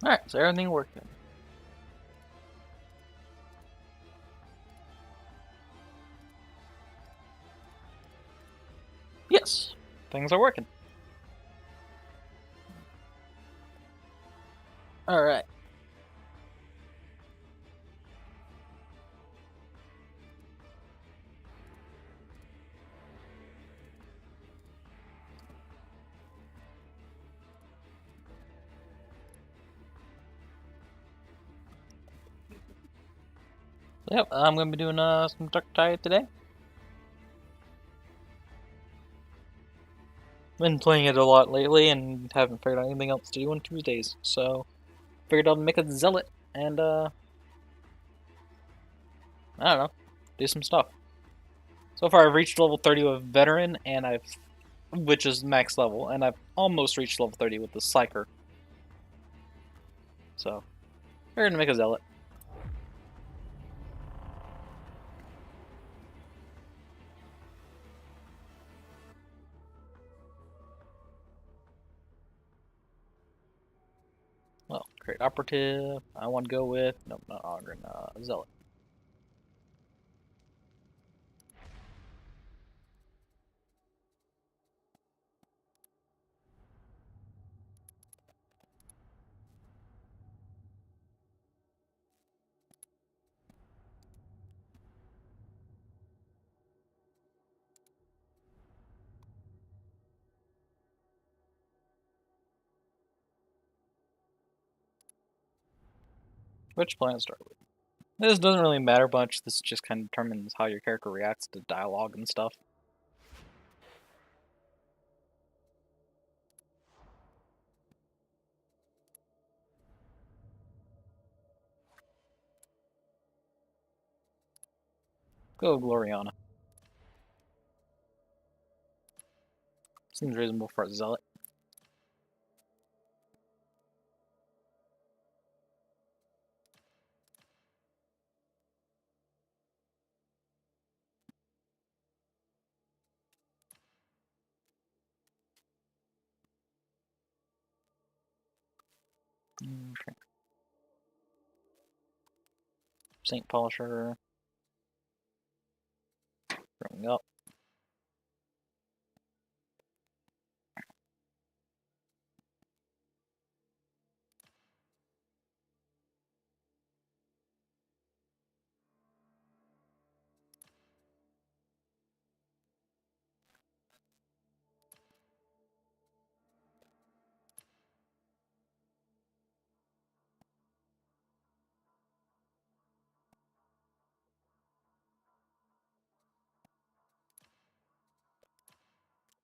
Alright, so everything worked then. Yes, things are working. Alright. Yep, I'm gonna be doing some Darktide today. Been playing it a lot lately and haven't figured out anything else to do on Tuesdays, so figured I'll make a zealot and I don't know, do some stuff. So far I've reached level 30 with veteran and which is max level, and I've almost reached level 30 with the psyker. So we're gonna make a zealot. Well, create operative. I want to go with no, not Ogren, zealot. Which plan to start with? This doesn't really matter much. This just kind of determines how your character reacts to dialogue and stuff. Go Gloriana. Seems reasonable for a zealot. Okay. Saint Polisher. Growing up.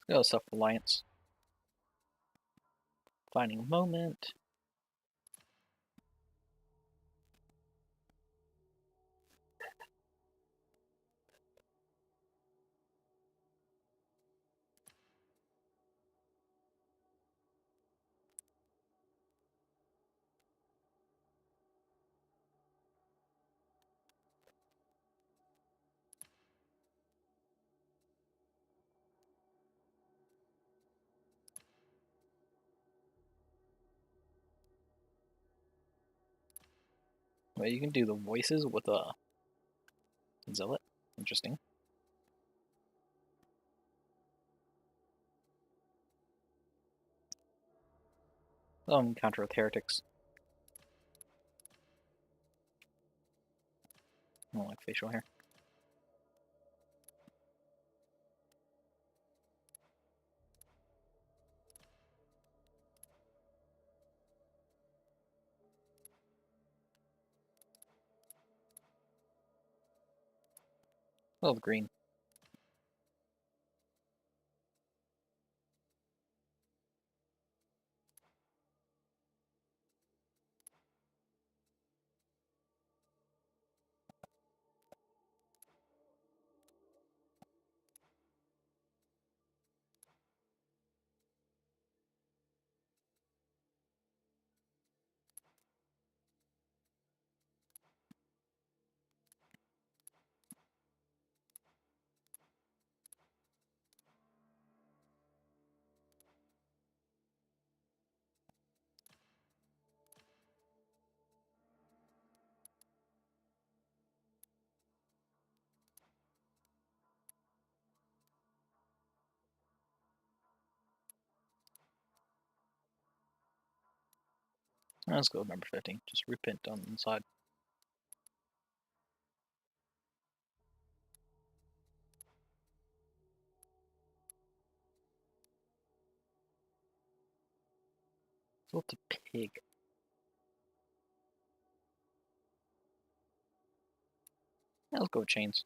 Let's go Self-Reliance. Finding Moment. Well, you can do the voices with a zealot. Interesting. Encounter with heretics. I don't like facial hair. Love green. Let's go with number 15. Just repent on the side. What's a pig? Yeah, let's go with chains.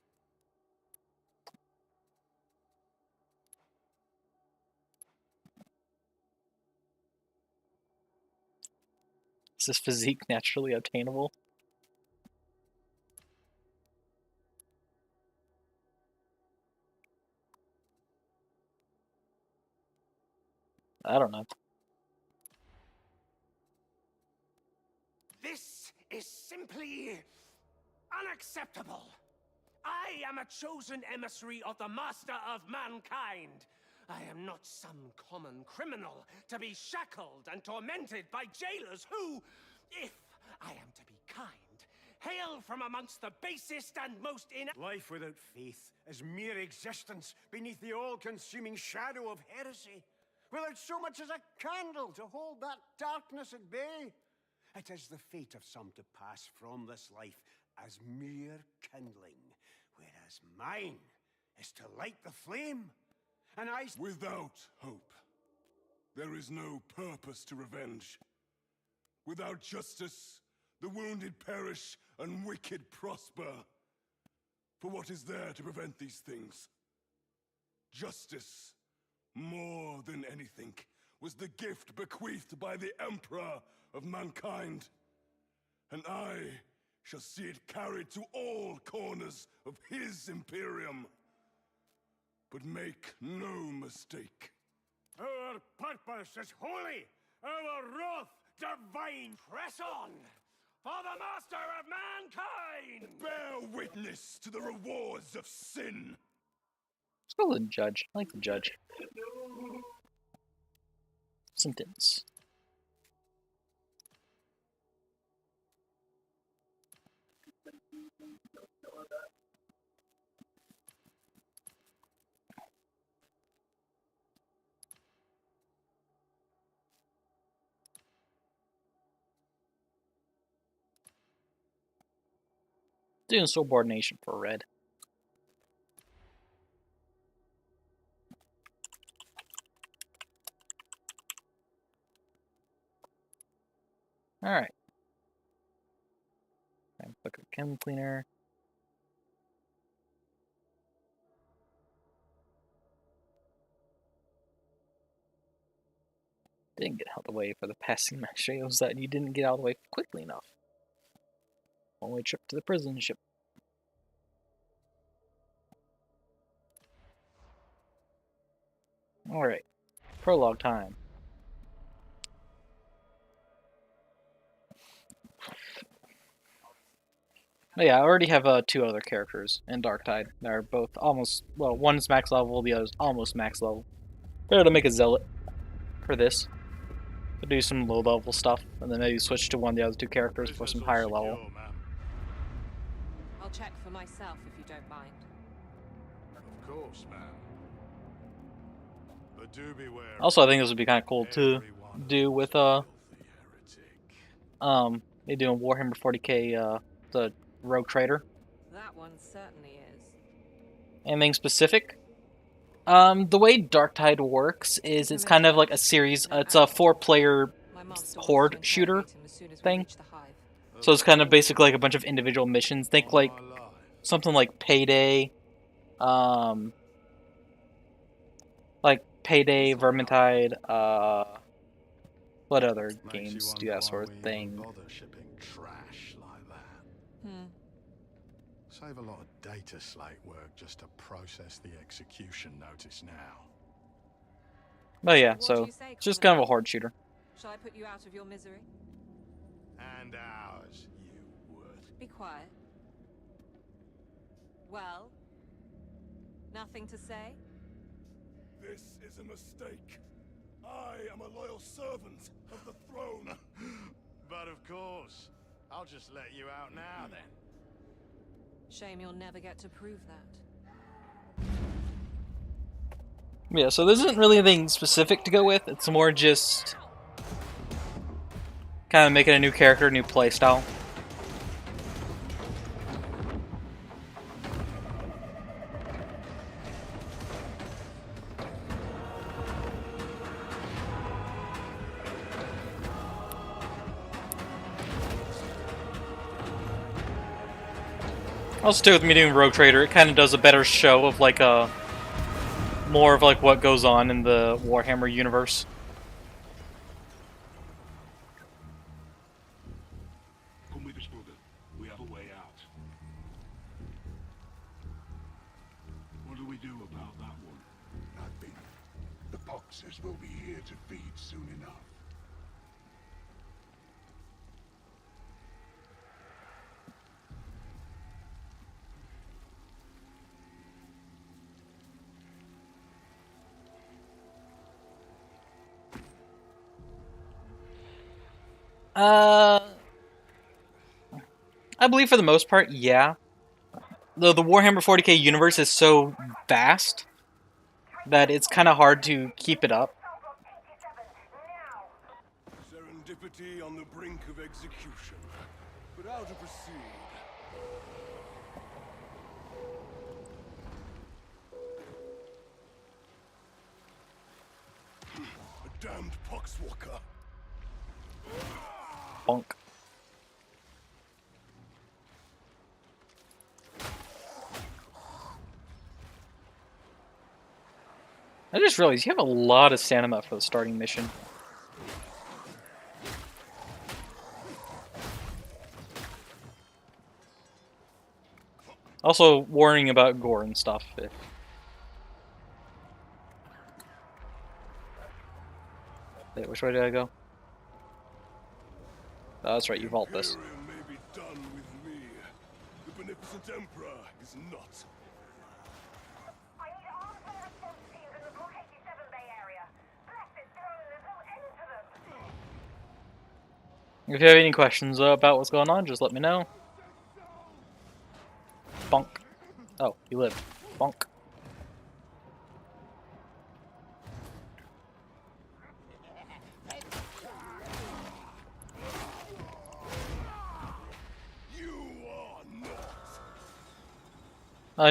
Is this physique naturally obtainable? I don't know. This is simply unacceptable. I am a chosen emissary of the Master of Mankind. I am not some common criminal to be shackled and tormented by jailers who, if I am to be kind, hail from amongst the basest and most Life without faith is mere existence beneath the all-consuming shadow of heresy, without so much as a candle to hold that darkness at bay. It is the fate of some to pass from this life as mere kindling, whereas mine is to light the flame. And I... Without hope, there is no purpose to revenge. Without justice, the wounded perish and wicked prosper. For what is there to prevent these things? Justice, more than anything, was the gift bequeathed by the Emperor of mankind. And I shall see it carried to all corners of his Imperium. But make no mistake. Our purpose is holy, our wrath divine. press on for the Master of Mankind! Bear witness to the rewards of sin. Let's go with the judge. I like the judge. Sentence. Doing subordination for red. Alright. Look at chem cleaner. Didn't get out of the way for the passing message was that you didn't get out of the way quickly enough. One-way trip to the prison ship. Alright. Prologue time. Oh yeah, I already have two other characters in Darktide. They're both almost, well, one's max level, the other's almost max level. Better to make a zealot for this. To do some low level stuff, and then maybe switch to one of the other two characters for some higher level. I'll check for myself if you don't mind. Of course, ma'am. But do beware. Also, I think this would be kind of cool to do with they doing Warhammer 40k the Rogue Trader. That one certainly is. Anything specific? The way Darktide works is it's kind of like a series. It's a 4-player horde shooter thing. So it's kind of basically like a bunch of individual missions. Think like something like Payday, Vermintide. What other games do that sort of thing? Save a lot of data slate work just to process the execution notice now. But yeah, so it's just kind of a horde shooter. Shall I put you out of your misery? And ours, you would. Be quiet. Well, nothing to say? This is a mistake. I am a loyal servant of the throne. But of course, I'll just let you out now then. Shame you'll never get to prove that. Yeah, so there isn't really anything specific to go with. It's more just Kind of making a new character, new playstyle. Also, too, with me doing Rogue Trader, it kind of does a better show of like a more of like what goes on in the Warhammer universe. Come with us, brother. We have a way out. What do we do about that one? Nothing. The boxers will be here to feed soon enough. I believe for the most part, yeah. Though the Warhammer 40k universe is so vast that it's kind of hard to keep it up. Serendipity on the brink of execution. But how to proceed? A damned poxwalker. Bonk. I just realized you have a lot of stamina for the starting mission. Also, warning about gore and stuff. Wait, which way did I go? Oh, that's right, you vault this. Imperium may be done with me. The beneficent Emperor is not. I need armed and response teams in the Block 87 Bay area. Blessed throne, there's no end to them. If you have any questions about what's going on, just let me know. Bonk. Oh, you lived. Bonk.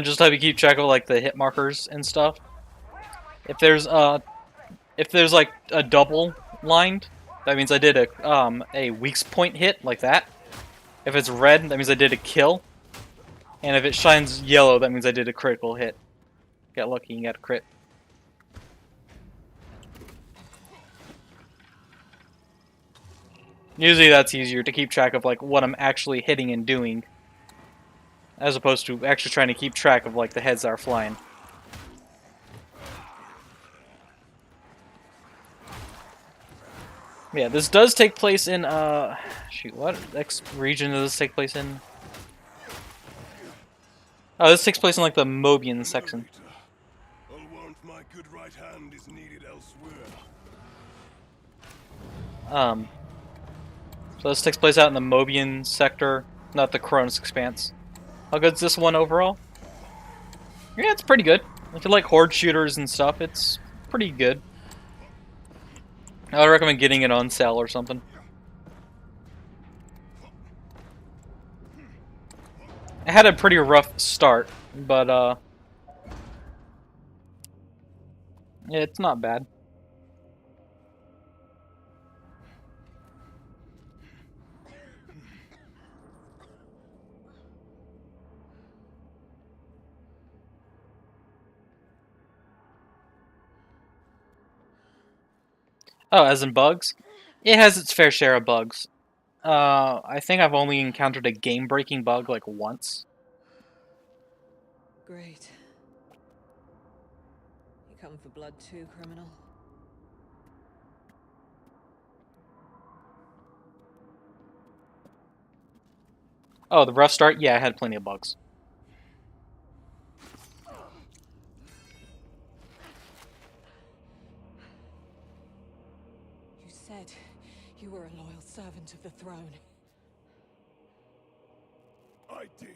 Just have you keep track of like the hit markers and stuff. If there's like a double lined, that means I did a weak point hit like that. If it's red, that means I did a kill. And if it shines yellow, that means I did a critical hit. Get lucky and get a crit. Usually that's easier to keep track of like what I'm actually hitting and doing, as opposed to actually trying to keep track of like the heads that are flying. Yeah, this does take place in shoot, what region does this take place in? Oh, this takes place in like the Mobian section. I'll warrant my good right hand is needed elsewhere. So this takes place out in the Mobian sector, not the Cronus Expanse. How good's this one overall? Yeah, it's pretty good. If you like horde shooters and stuff, it's pretty good. I would recommend getting it on sale or something. It had a pretty rough start, but yeah, it's not bad. Oh, as in bugs? It has its fair share of bugs. I think I've only encountered a game-breaking bug like once. Great. You come for blood too, criminal? Oh, the rough start? Yeah, I had plenty of bugs. You said you were a loyal servant of the throne. I did.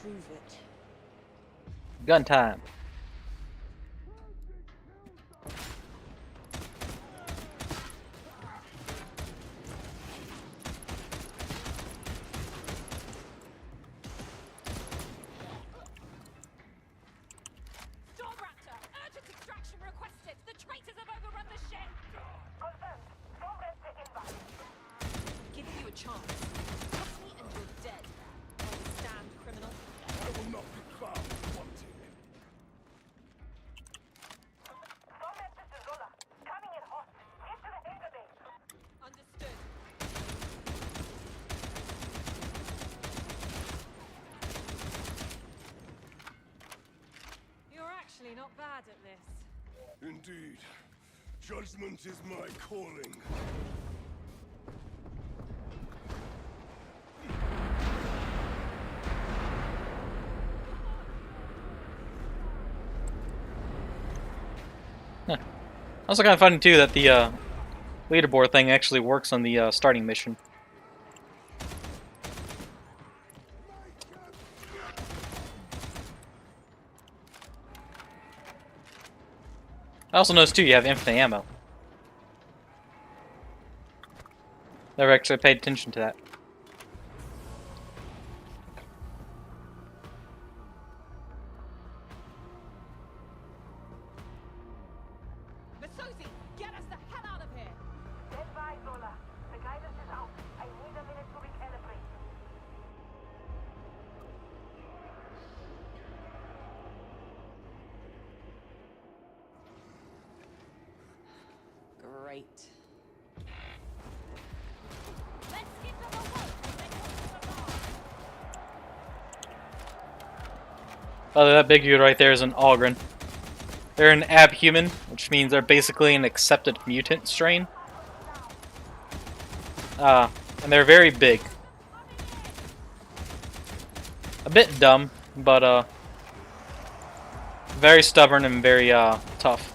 prove it. Gun time. Stormraptor, urgent extraction requested. The traitors have overrun the ship. Confirmed. Stormraptor inbound. Giving you a chance. Trust me and you're dead. Understand, criminal? I will not be found wanting. Stormraptor to Zola. Coming in hot. Get to the database. Understood. You're actually not bad at this. Indeed. Judgment is my calling. Also kind of funny too that the leaderboard thing actually works on the starting mission. I also noticed too you have infinite ammo. Never actually paid attention to that. Masozi, get us the hell out of here! Stand by, Zola. The guidance is out. I need a minute to recalibrate. Great. Let's get to the work. Oh, that big dude right there is an Algren. They're an abhuman, which means they're basically an accepted mutant strain. And they're very big. A bit dumb, but very stubborn and very tough.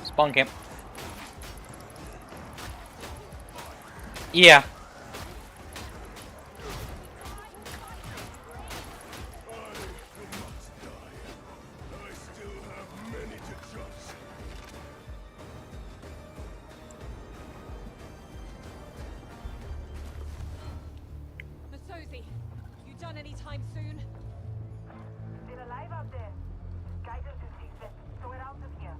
Spawn camp. Yeah. I still have many to judge. Masozi, you done any time soon? Still alive out there. Guidance is decent, so we're out of here.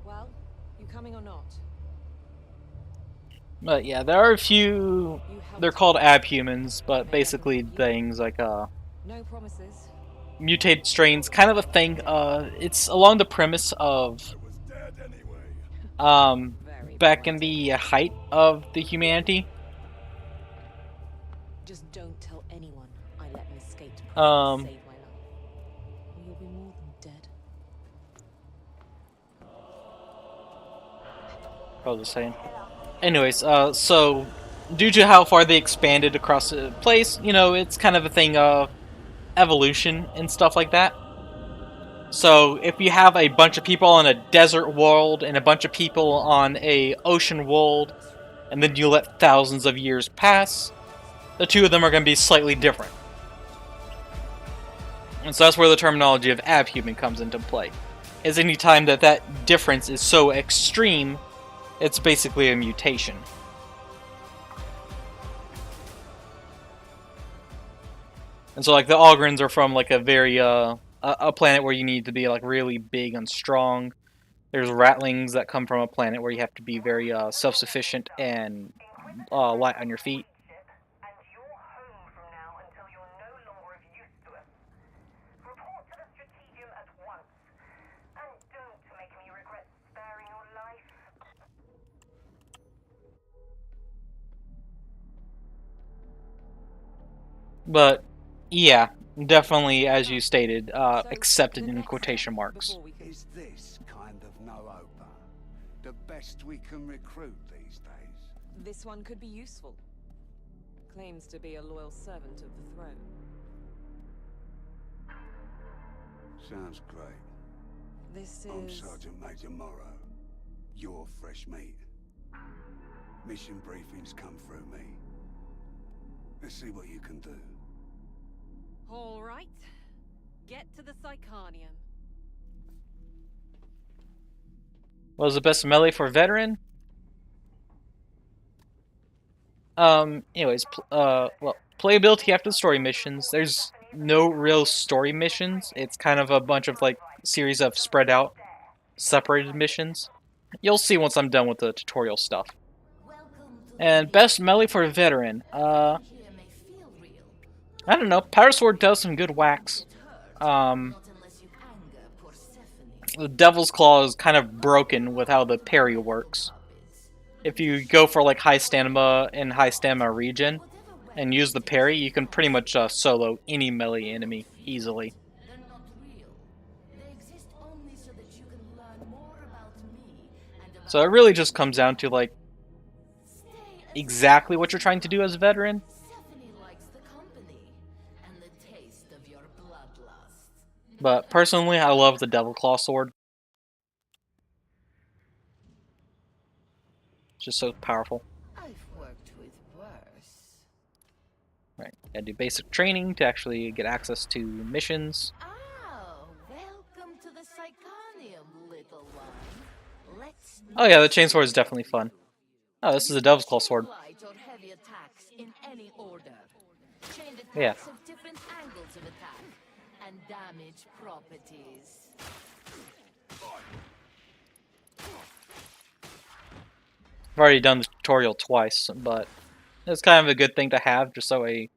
Well, you coming or not? But yeah, there are a few. You helped They're called abhumans, but basically things like No promises. mutated strains, kind of a thing. It's along the premise of I was dead anyway. Very back in the height of the humanity. Just don't tell anyone I let an escaped prisoner Um, save my life. Or you'll be more than dead. What was I saying? Anyways, so due to how far they expanded across the place, you know, it's kind of a thing of evolution and stuff like that. So if you have a bunch of people on a desert world and a bunch of people on a ocean world, and then you let thousands of years pass, the two of them are going to be slightly different. And so that's where the terminology of abhuman comes into play. Is any time that that difference is so extreme, it's basically a mutation. And so like the Algrens are from like a very a planet where you need to be like really big and strong. There's Rattlings that come from a planet where you have to be very self-sufficient and light on your feet. And you're home from now until you're no longer of use to us. Report to the Strategium at once. And don't make me regret sparing your life. But yeah, definitely, as you stated, So, accepted the in next quotation step marks. before we can- Is this kind of no-oper? best we can recruit these days. This one could be useful. Claims to be a loyal servant of the throne. Sounds great. This I'm is... Sergeant Major Morrow. You're fresh meat. Mission briefings come through me. Let's see what you can do. All right. Get to the Psychanium. What was the best melee for veteran? Anyways, well, playability after the story missions. There's no real story missions. It's kind of a bunch of, like, series of spread out, separated missions. You'll see once I'm done with the tutorial stuff. And best melee for veteran. I don't know. Power Sword does some good whacks. The Devil's Claw is kind of broken with how the parry works. If you go for like high stamina and high stamina region and use the parry, you can pretty much solo any melee enemy easily. So it really just comes down to like exactly what you're trying to do as a veteran. But personally, I love the Devil Claw sword. It's just so powerful. I've worked with worse. Right, gotta do basic training to actually get access to missions. Oh, welcome to the Psychanium, little one. Let's Oh yeah, the chainsword is definitely fun. Oh, this is a Devil's Claw sword. light or heavy attacks in any order. Chained attacks Yeah. have different angles of attack and damage properties. I've already done the tutorial twice, but it's kind of a good thing to have, just so if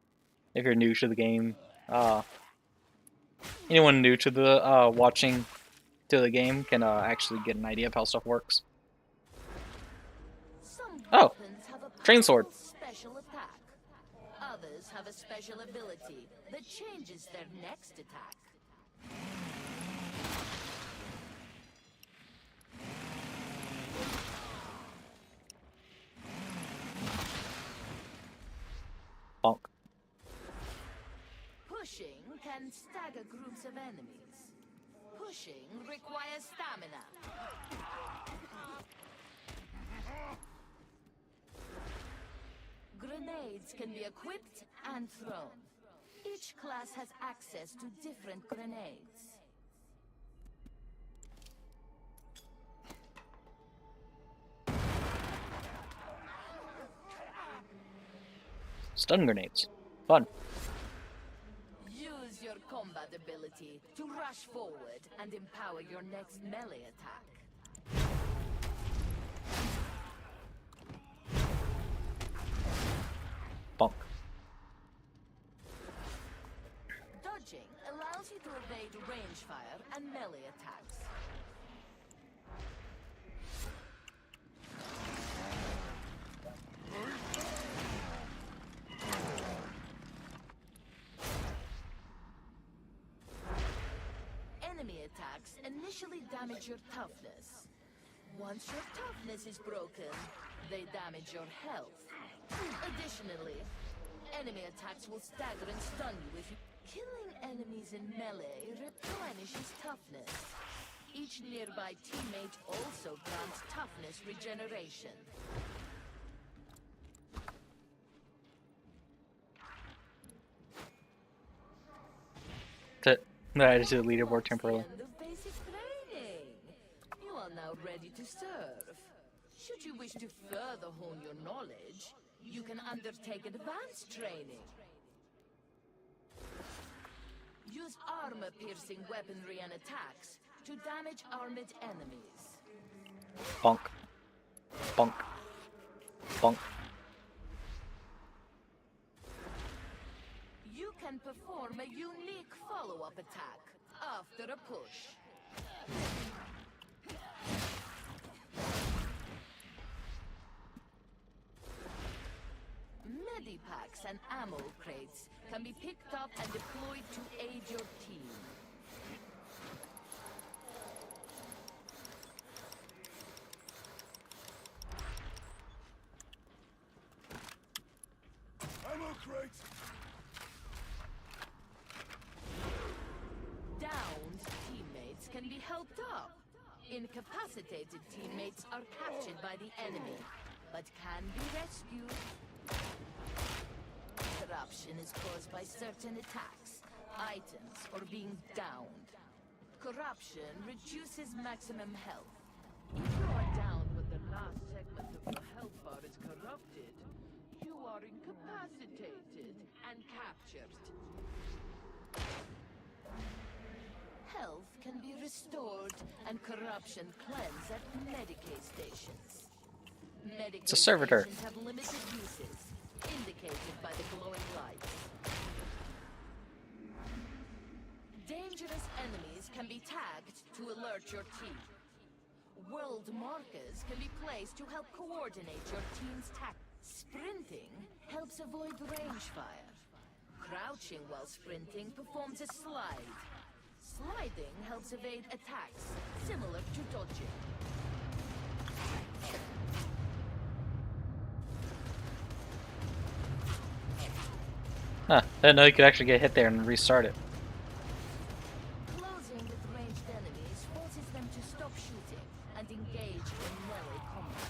you're new to the game, anyone new to the watching to the game can actually get an idea of how stuff works. Some Oh, weapons have a train sword. powerful special attack. Others have a special ability that changes their next attack. Bonk. Pushing can stagger groups of enemies. Pushing requires stamina. Grenades can be equipped and thrown. Each class has access to different grenades. Stun grenades. Fun. Use your combat ability to rush forward and empower your next melee attack. Bonk. Dodging allows you to evade range fire and melee attacks. Enemy attacks initially damage your toughness. Once your toughness is broken, they damage your health. Additionally, enemy attacks will stagger and stun you if you... Killing enemies in melee replenishes toughness. Each nearby teammate also grants toughness regeneration. I just did the leaderboard temporarily. End of basic training. You are now ready to serve. Should you wish to further hone your knowledge, you can undertake advanced training. Use armor-piercing weaponry and attacks to damage armored enemies. Bonk. Bonk. Bonk. You can perform a unique follow-up attack after a push. Medipacks and ammo crates can be picked up and deployed to aid your team. Incapacitated teammates are captured by the enemy, but can be rescued. Corruption is caused by certain attacks, items, or being downed. Corruption reduces maximum health. If you are downed when the last segment of your health bar is corrupted, you are incapacitated and captured. Health can be restored and corruption cleansed at Medicaid stations. Medicaid It's a servitor. stations have limited uses, indicated by the glowing lights. Dangerous enemies can be tagged to alert your team. World markers can be placed to help coordinate your team's tactics. Sprinting helps avoid range fire. Crouching while sprinting performs a slide. Sliding helps evade attacks, similar to dodging. Huh, didn't know you could actually get hit there and restart it. Closing with ranged enemies forces them to stop shooting and engage in melee combat.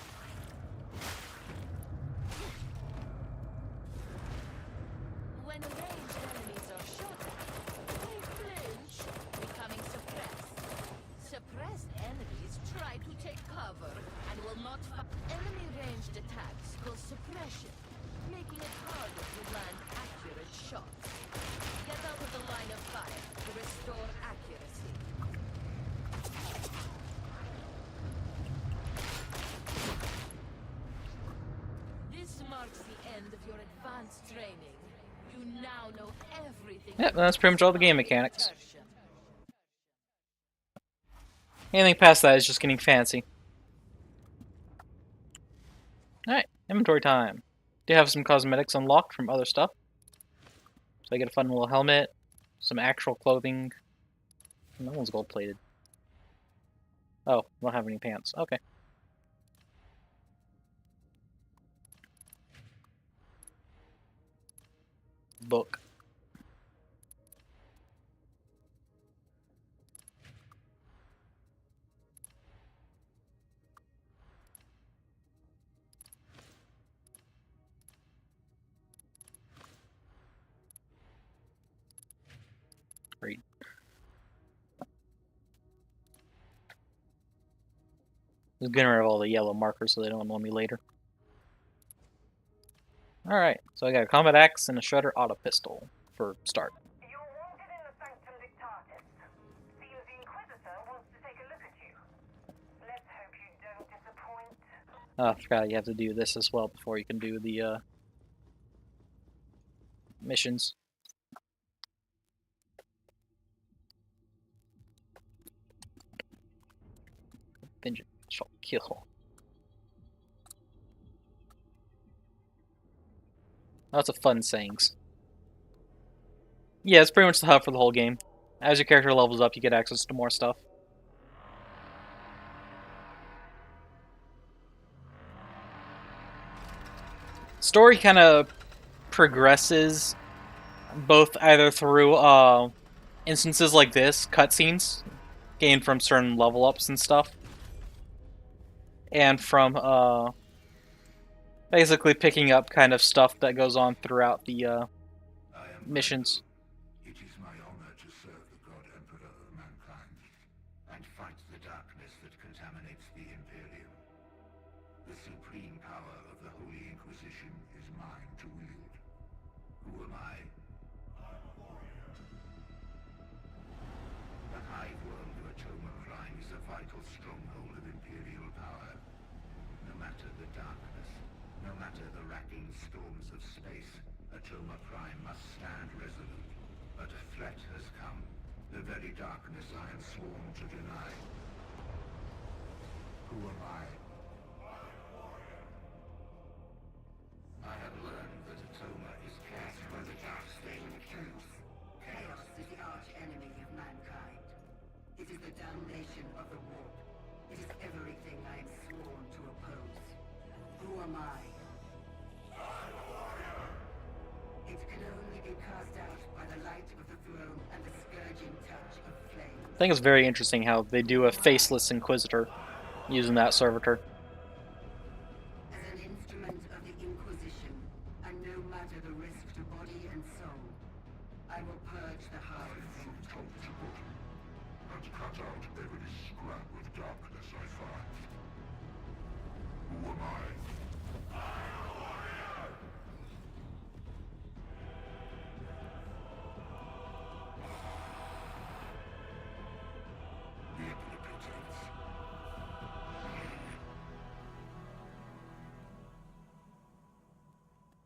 When ranged enemies are shot at, they flinch, becoming suppressed. Suppressed enemies try to take cover and will not fight. Enemy ranged attacks cause suppression, making it harder to land accurate shots. Get out of the line of fire to restore accuracy. This marks the end of your advanced training. You now know everything. Yep, that's pretty much all the game mechanics. Dispersion. Anything past that is just getting fancy. Alright, inventory time. Do have some cosmetics unlocked from other stuff. So I get a fun little helmet, some actual clothing. No one's gold plated. Oh, don't have any pants. Okay. Book. Great. Just getting rid of all the yellow markers so they don't annoy me later. Alright, so I got a combat axe and a shredder auto pistol for start. You're wanted in the Sanctum Dictatus. Seems the Inquisitor wants to take a look at you. Let's hope you don't disappoint. Oh, I forgot you have to do this as well before you can do the missions. Vengeance shall kill. Lots of fun sayings. Yeah, it's pretty much the hub for the whole game. As your character levels up, you get access to more stuff. Story kind of progresses both either through instances like this, cutscenes, gained from certain level ups and stuff, and from basically picking up kind of stuff that goes on throughout the missions. It is my honor to serve the God Emperor of mankind and fight the darkness that contaminates the Imperium. The supreme power of the Holy Inquisition is mine to wield. Who am I? The hive world of Atoma Prime is a vital stronghold of Imperial power. No matter the darkness, no matter the racking storms of space, Atoma Prime must stand resolute. But a threat has come. The very darkness I am sworn to deny. Who am I? I have learned that Atoma is cast by the dark state of truth. Chaos is the arch enemy of mankind. It is the damnation of the warp. It is everything I am sworn to oppose. Who am I? It can only be cast out by the light of the throne and the scourging touch of flame. I think it's very interesting how they do a faceless Inquisitor using that servitor. As an instrument of the Inquisition, and no matter the risk to body and soul, I will purge the hive from top to bottom, and cut out every scrap of darkness I find. Who am I?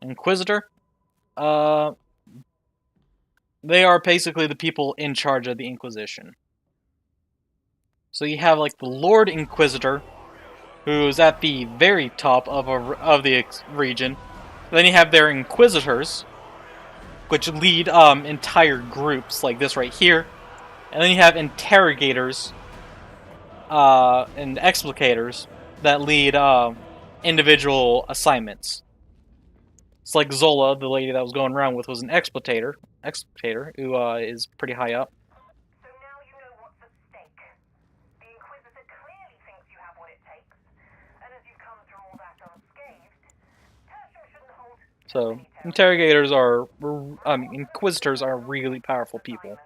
Inquisitor? They are basically the people in charge of the Inquisition. So you have like the Lord Inquisitor, who's at the very top of the region. Then you have their Inquisitors, which lead entire groups like this right here. And then you have Interrogators and Explicators that lead individual assignments. It's like Zola, the lady that was going around with, was an explicator who is pretty high up. So now you know what's at stake. The Inquisitor clearly thinks you have what it takes, and as you've come through all that unscathed, Tertium shouldn't hold So, Interrogators are, Inquisitors are really powerful people.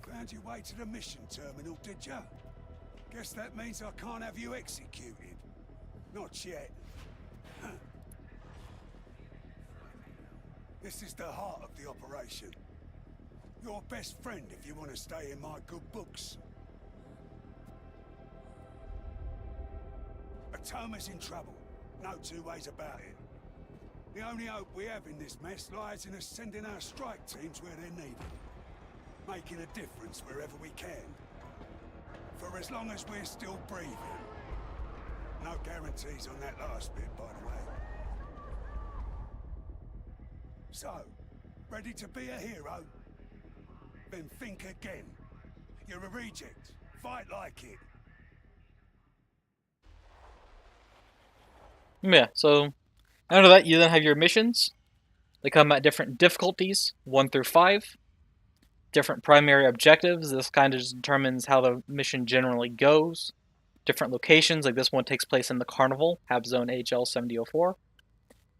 Found your way to the mission terminal, did ya? Guess that means I can't have you executed. Not yet. This is the heart of the operation. Your best friend if you want to stay in my good books. Atoma's in trouble. No two ways about it. The only hope we have in this mess lies in us sending our strike teams where they're needed. Making a difference wherever we can. For as long as we're still breathing. No guarantees on that last bit, by the way. So, ready to be a hero? Then think again. You're a reject. Fight like it. Yeah, so after that you then have your missions. They come at different difficulties, 1 through 5. Different primary objectives. This kind of just determines how the mission generally goes. Different locations, like this one takes place in the Carnival, Hab Zone HL 7004.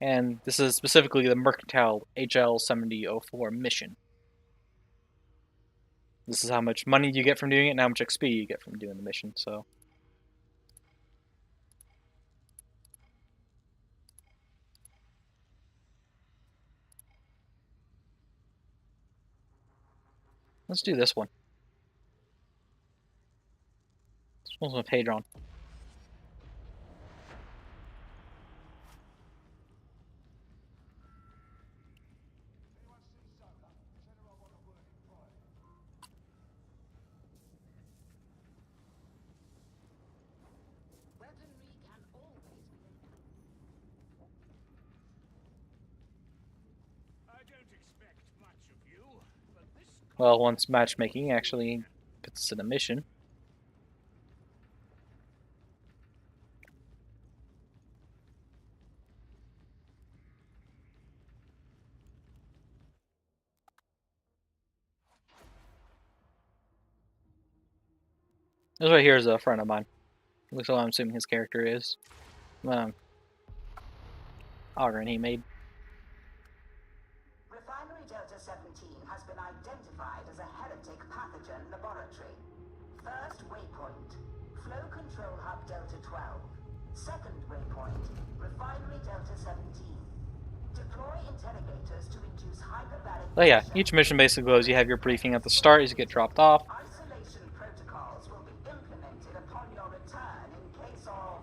And this is specifically the Mercantile HL 7004 mission. This is how much money you get from doing it and how much XP you get from doing the mission, so. Let's do this one. This one's with Hadron. Well, once matchmaking actually puts us in a mission. This right here is a friend of mine. Looks like I'm assuming his character is. Augurin he made. Refinery Delta 17 has been identified as a heretic pathogen laboratory. First waypoint, Flow Control Hub Delta 12. Second waypoint, Refinery Delta 17. Deploy interrogators to induce hyperbaric... Oh yeah, each mission basically goes, you have your briefing at the start as you get dropped off. Isolation protocols will be implemented upon your return in case of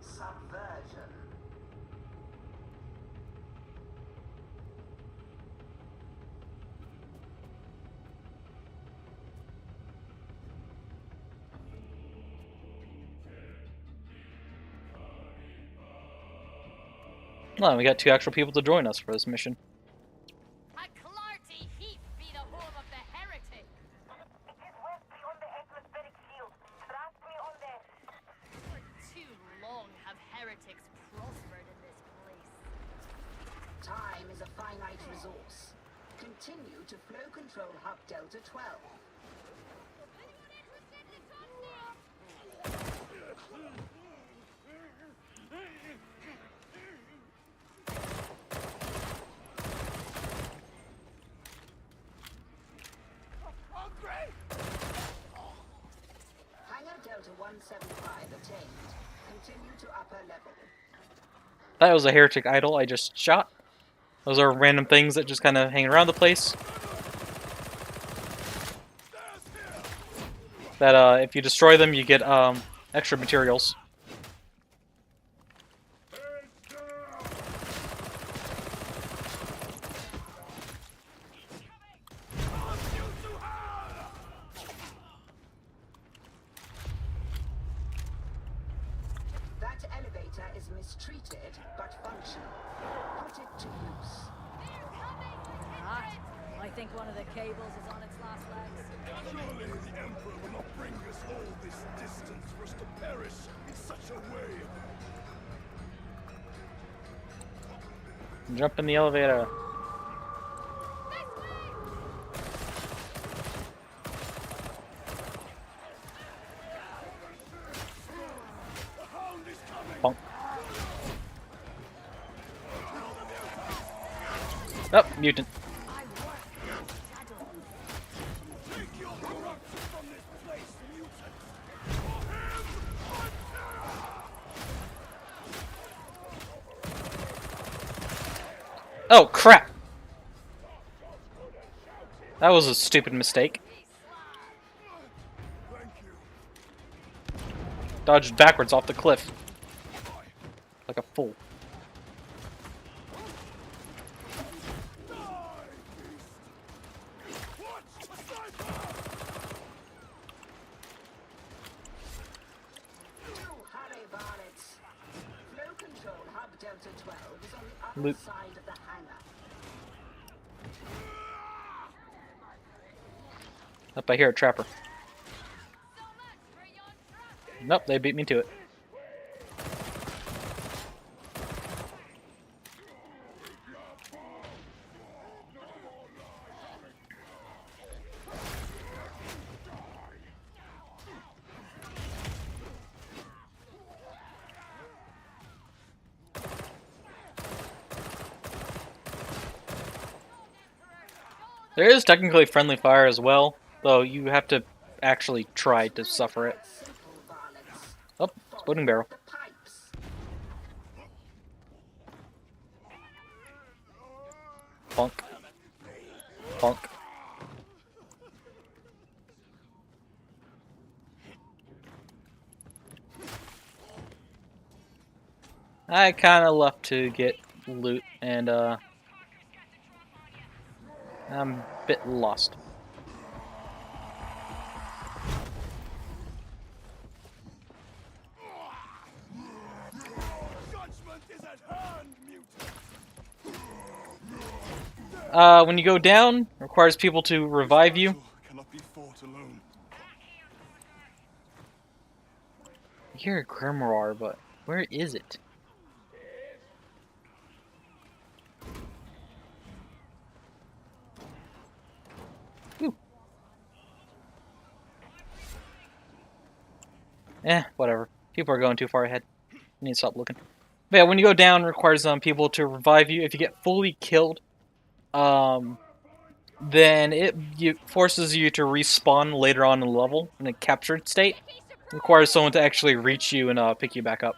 subversion. Well, we got 2 actual people to join us for this mission. A clarty heap be the home of the heretic. It is west beyond the atmospheric shield. Trust me on this. For too long have heretics prospered in resource. Continue to Flow Control Hub Delta 12. Hangar Delta 175 attained. Continue to upper level. That was a heretic idol I just shot. Those are random things that just kind of hang around the place. That if you destroy them, you get extra materials. That elevator is mistreated but functional. Put it to use. Ah, I think one of the cables is on its last legs. Surely the Emperor will not bring us all this distance for us to perish in such a way. Jump in the elevator. Bonk. Oh, mutant. Oh, crap! That was a stupid mistake. Dodged backwards off the cliff. Like a fool. Flow Control Hub Delta 12 is on the other Loot. side of the hangar. Up, I hear a trapper. Nope, they beat me to it. There is technically friendly fire as well, though you have to actually try to suffer it. Oh, exploding barrel. The pipes. Bonk. Bonk. I kinda love to get loot and I'm a bit lost. When you go down, it requires people to revive you. Cannot be fought alone. I hear a grimoire, but where is it? Ooh. Whatever. People are going too far ahead. I need to stop looking. But yeah, when you go down, it requires people to revive you. If you get fully killed, then it forces you to respawn later on in the level in a captured state. It requires someone to actually reach you and pick you back up.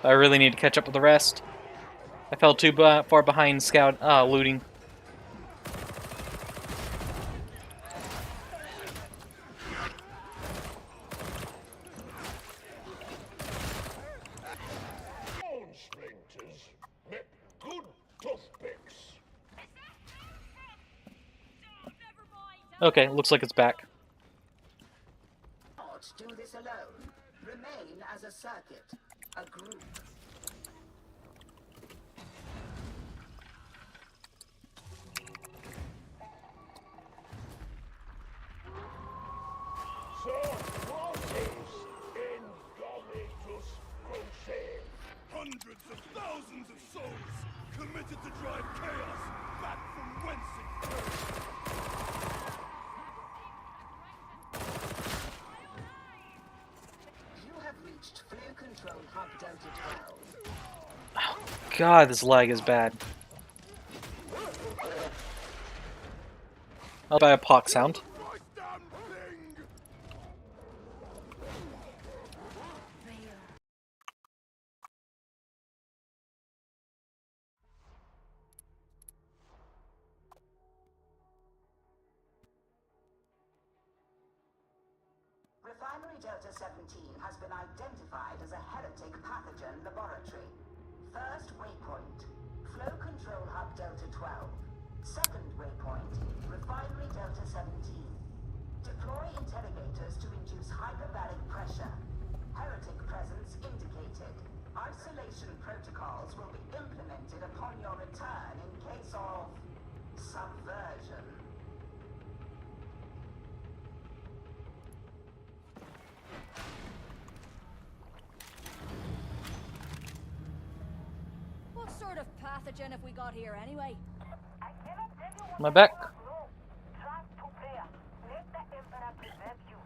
I really need to catch up with the rest. I fell too far behind scout looting. Okay, looks like it's back. Not do this alone. Remain as a circuit, a group. Sir, souls, committed to drive chaos back from whence it came. You have reached Flow Control Hub Delta 12. God, this lag is bad. I'll buy a POC sound. Refinery Delta 17 has been identified as a heretic pathogen laboratory. First waypoint, Flow Control Hub Delta 12. Second waypoint, Refinery Delta 17. Deploy interrogators to induce hyperbaric pressure. Heretic presence indicated. Isolation protocols will be implemented upon your return in case of subversion. What sort of pathogen have we got here anyway? I cannot tell you what My back. no. Trust to player. Let the Emperor preserve you.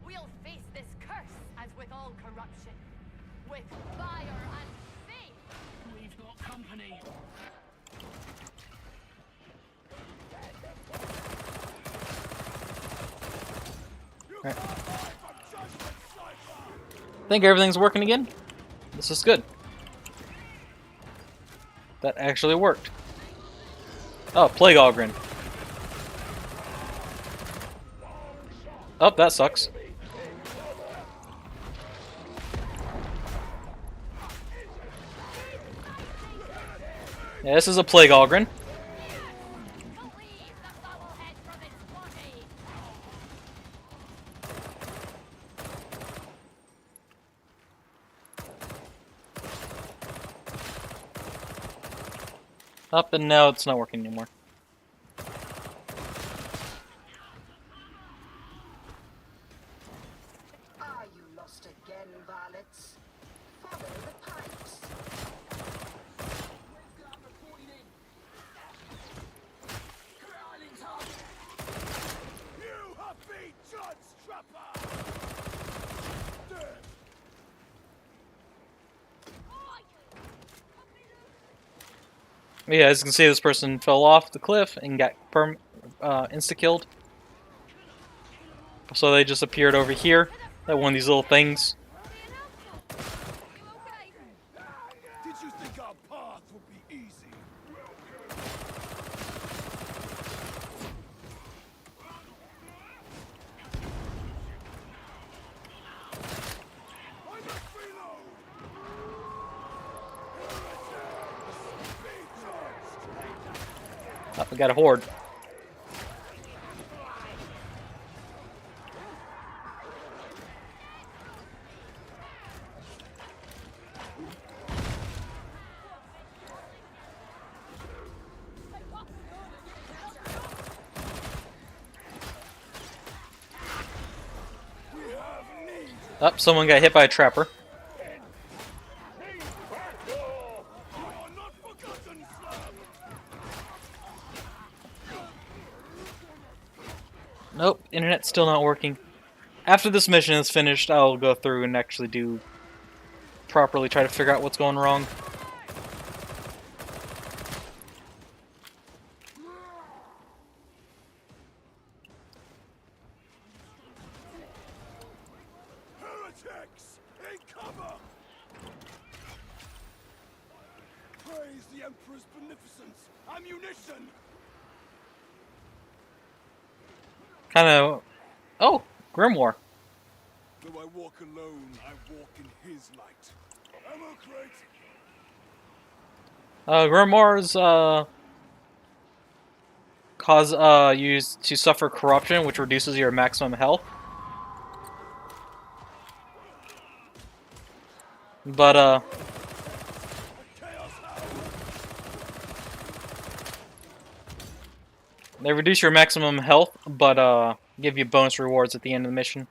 We'll face this curse as with all corruption. With fire and faith. We've got company. Right. Think everything's working again? This is good. That actually worked. Oh, Plague Ogren. Oh, that sucks. Yeah, this is a Plague Ogren. Up and now it's not working anymore. Are you lost again, varlets? Follow the pipes. You have been judged, trapper! Dead! Yeah, as you can see, this person fell off the cliff and got insta-killed. So they just appeared over here at one of these little things. Did you think our path would be easy? I must reload! Oh, we got a horde. Oh, someone got hit by a trapper. Nope, internet's still not working. After this mission is finished, I'll go through and actually properly try to figure out what's going wrong. Heretics! In cover! Praise the Emperor's beneficence! Ammunition! Kind of... Oh, Grimoire. Though I walk alone, I walk in his light. Ammo crate! Grimoires, cause, used to suffer corruption, which reduces your maximum health. But, they reduce your maximum health, but, give you bonus rewards at the end of the mission.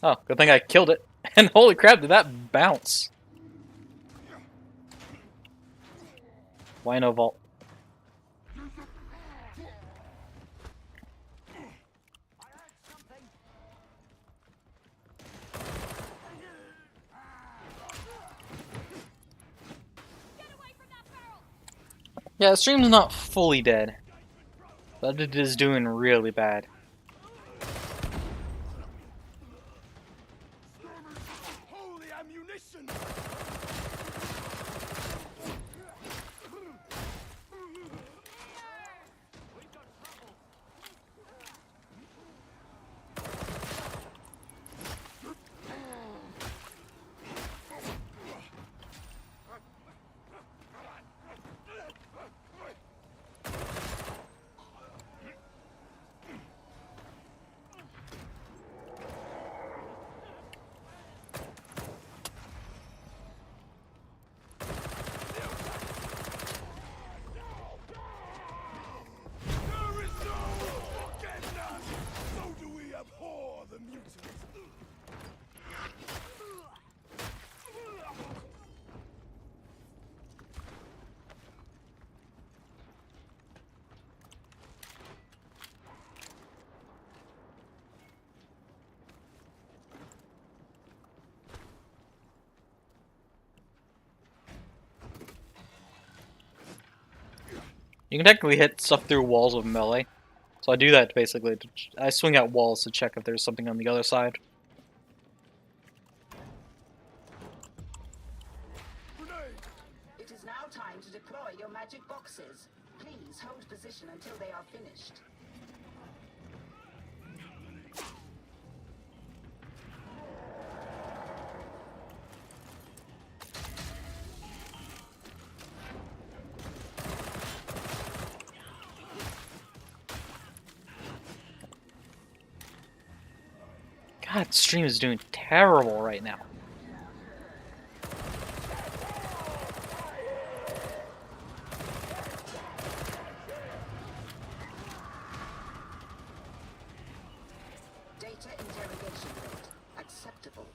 Oh, good thing I killed it. And holy crap, did that bounce? Wino Vault. Yeah, the stream's not fully dead, but it is doing really bad. Holy ammunition! You can technically hit stuff through walls with melee. So I do that basically. I swing at walls to check if there's something on the other side. It is now time to deploy your magic boxes. Please hold position until they are finished. God, stream is doing terrible right now. Data interrogation rate acceptable.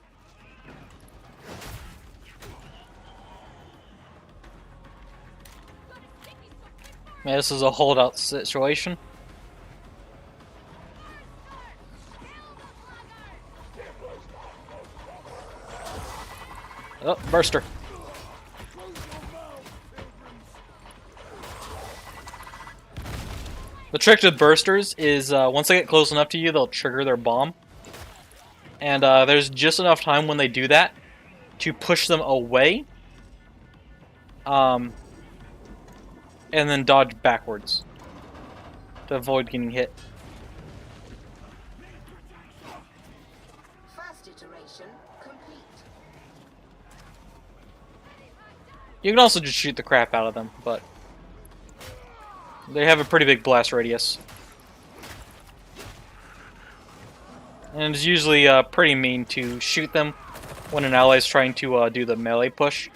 Man, this is a holdout situation. Oh, burster. The trick to bursters is once they get close enough to you, they'll trigger their bomb. And there's just enough time when they do that to push them away. And then dodge backwards to avoid getting hit. First iteration complete. You can also just shoot the crap out of them, but they have a pretty big blast radius. And it's usually pretty mean to shoot them when an ally is trying to do the melee push.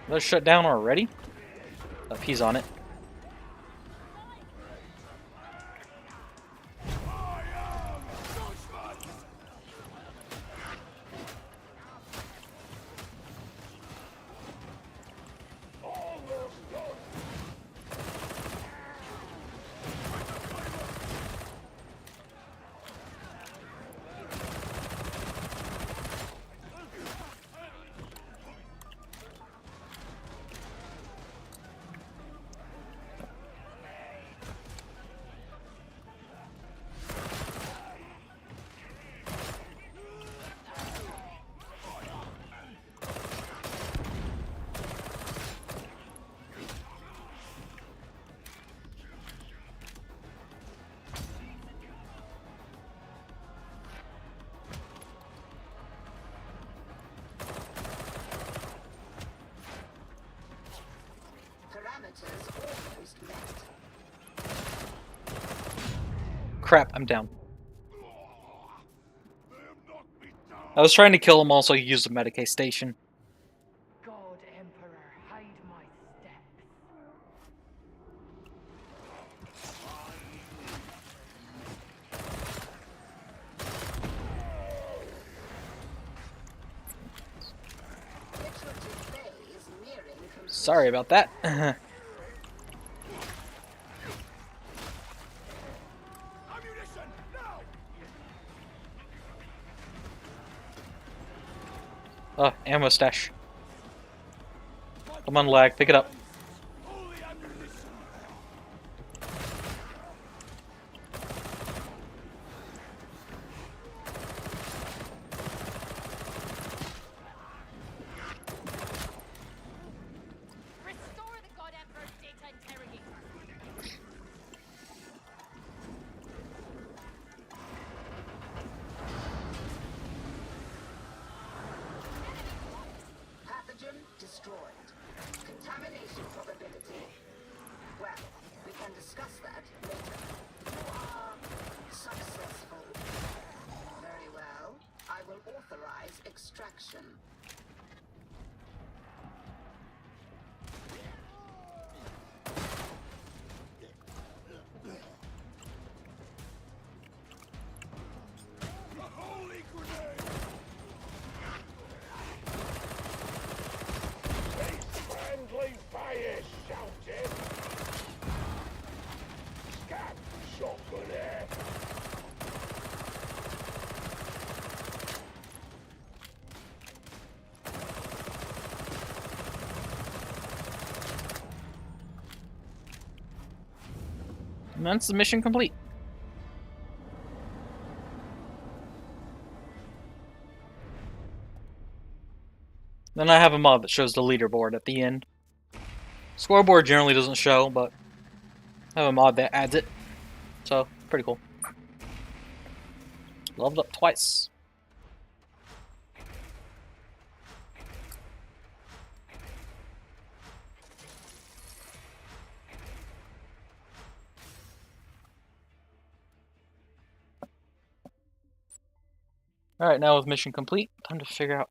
They're shut down already? Oh, he's on it. Almost met. Crap, I'm down. They have knocked me down. I was trying to kill him all so I could use the Medicaid station. God Emperor, hide my steps. Iterative Bay is nearing completion. Sorry about that. Oh, ammo stash. Come on, lag, pick it up. Restore the God Emperor's data interrogator. Pathogen destroyed. Contamination probability. Well, we can discuss that later. You are successful. Very well. I will authorize extraction. Friendly fire shouted. Scab shotgun air. And that's the mission complete. Then I have a mod that shows the leaderboard at the end. Scoreboard generally doesn't show, but I have a mod that adds it. So, pretty cool. Leveled up twice. Alright, now with mission complete, time to figure out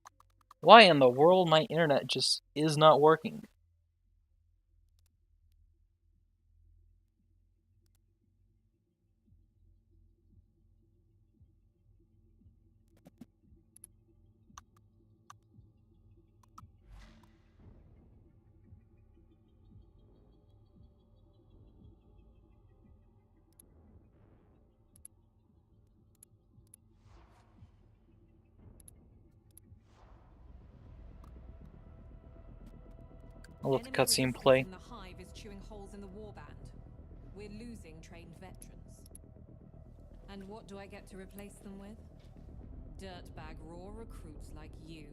why in the world my internet just is not working. I'll let the cutscene play. The hive is chewing holes in the warband. We're losing trained veterans. And what do I get to replace them with? Dirtbag raw recruits like you.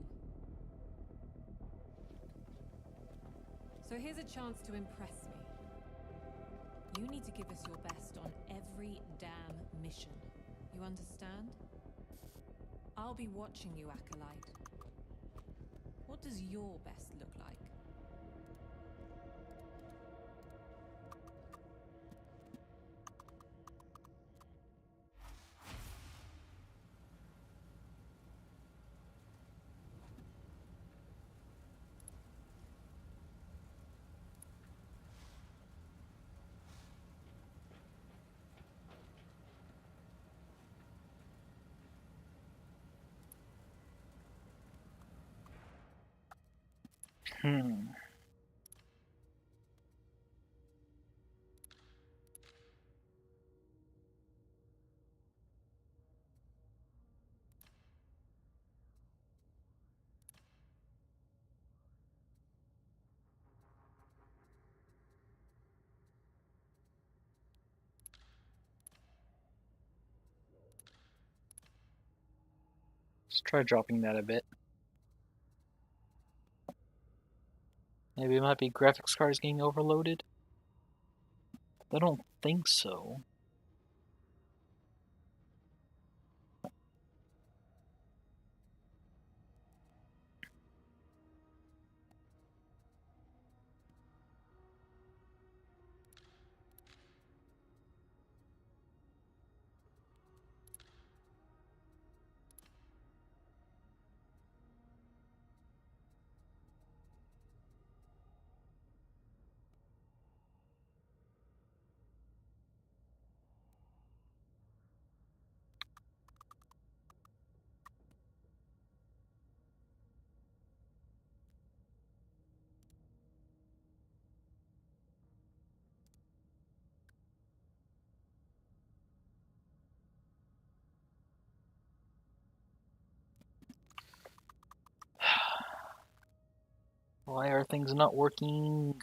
So here's a chance to impress me. You need to give us your best on every damn mission. You understand? I'll be watching you, Acolyte. What does your best look like? Let's try dropping that a bit. Maybe it might be graphics cards getting overloaded. I don't think so. Why are things not working?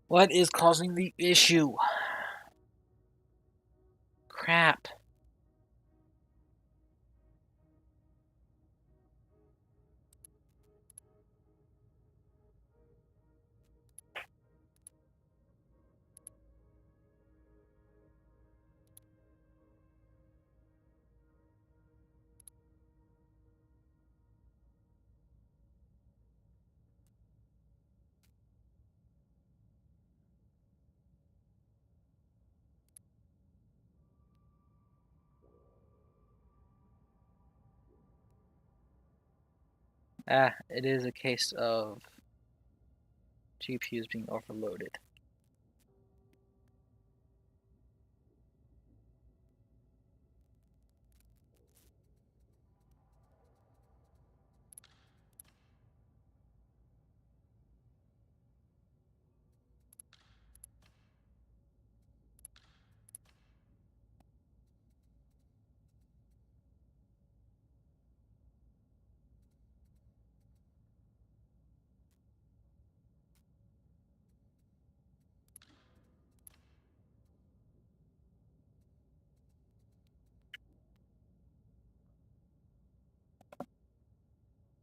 What is causing the issue? Crap. It is a case of GPUs being overloaded.